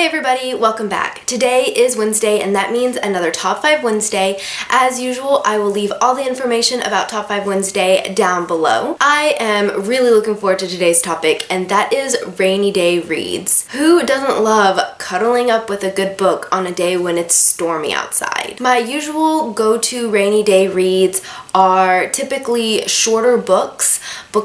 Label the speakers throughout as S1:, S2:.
S1: everybody, welcome back. Today is Wednesday and that means another Top 5 Wednesday. As usual, I will leave all the information about Top 5 Wednesday down below. I am really looking forward to today's topic, and that is rainy day reads. Who doesn't love cuddling up with a good book on a day when it's stormy outside? My usual go-to rainy day reads are typically shorter books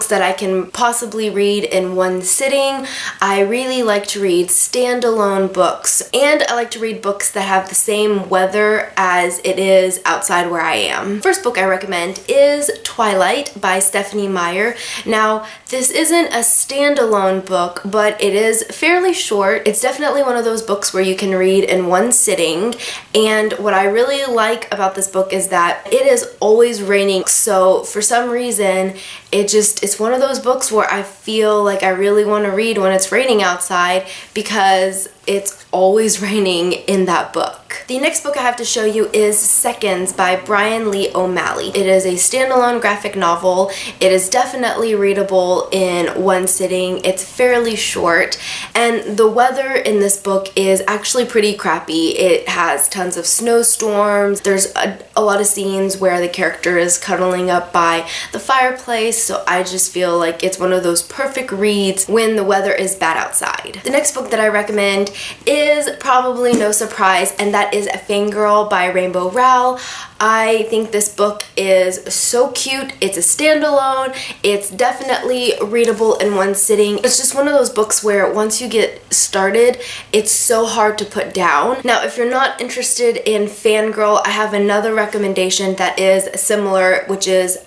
S1: that I can possibly read in one sitting. I really like to read standalone books, and I like to read books that have the same weather as it is outside where I am. First book I recommend is Twilight by Stephanie Meyer. Now, this isn't a standalone book, but it is fairly short. It's definitely one of those books where you can read in one sitting, and what I really like about this book is that it is always raining, so for some reason it's one of those books where I feel like I really want to read when it's raining outside because it's always raining in that book. The next book I have to show you is Seconds by Brian Lee O'Malley. It is a standalone graphic novel. It is definitely readable in one sitting. It's fairly short, and the weather in this book is actually pretty crappy. It has tons of snowstorms. There's a lot of scenes where the character is cuddling up by the fireplace, so I just feel like it's one of those perfect reads when the weather is bad outside. The next book that I recommend is probably no surprise, and that is Fangirl by Rainbow Rowell. I think this book is so cute. It's a standalone. It's definitely readable in one sitting. It's just one of those books where once you get started, it's so hard to put down. Now, if you're not interested in Fangirl, I have another recommendation that is similar, which is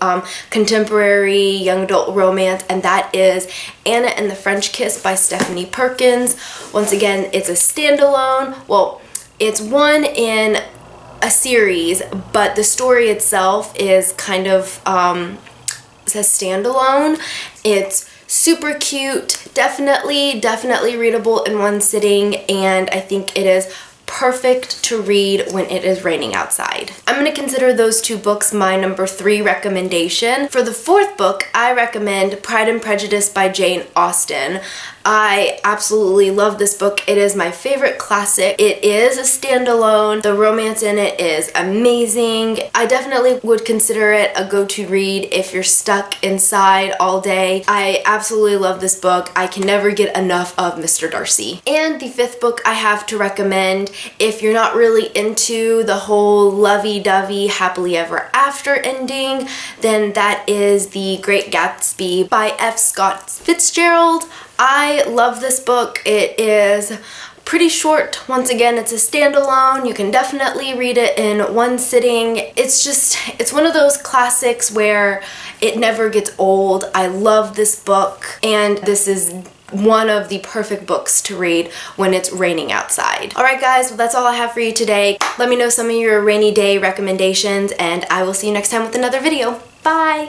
S1: contemporary young adult romance, and that is Anna and the French Kiss by Stephanie Perkins. Once again, it's a standalone. Well, it's one in a series, but the story itself is kind of a standalone. It's super cute, definitely readable in one sitting, and I think it is perfect to read when it is raining outside. I'm going to consider those two books my number 3 recommendation. For the fourth book, I recommend Pride and Prejudice by Jane Austen. I absolutely love this book. It is my favorite classic. It is a standalone. The romance in it is amazing. I definitely would consider it a go-to read if you're stuck inside all day. I absolutely love this book. I can never get enough of Mr. Darcy. And the fifth book I have to recommend, if you're not really into the whole lovey-dovey happily ever after ending, then that is The Great Gatsby by F. Scott Fitzgerald. I love this book. It is pretty short. Once again, it's a standalone. You can definitely read it in one sitting. It's one of those classics where it never gets old. I love this book, and this is one of the perfect books to read when it's raining outside. Alright guys, well, that's all I have for you today. Let me know some of your rainy day recommendations, and I will see you next time with another video. Bye!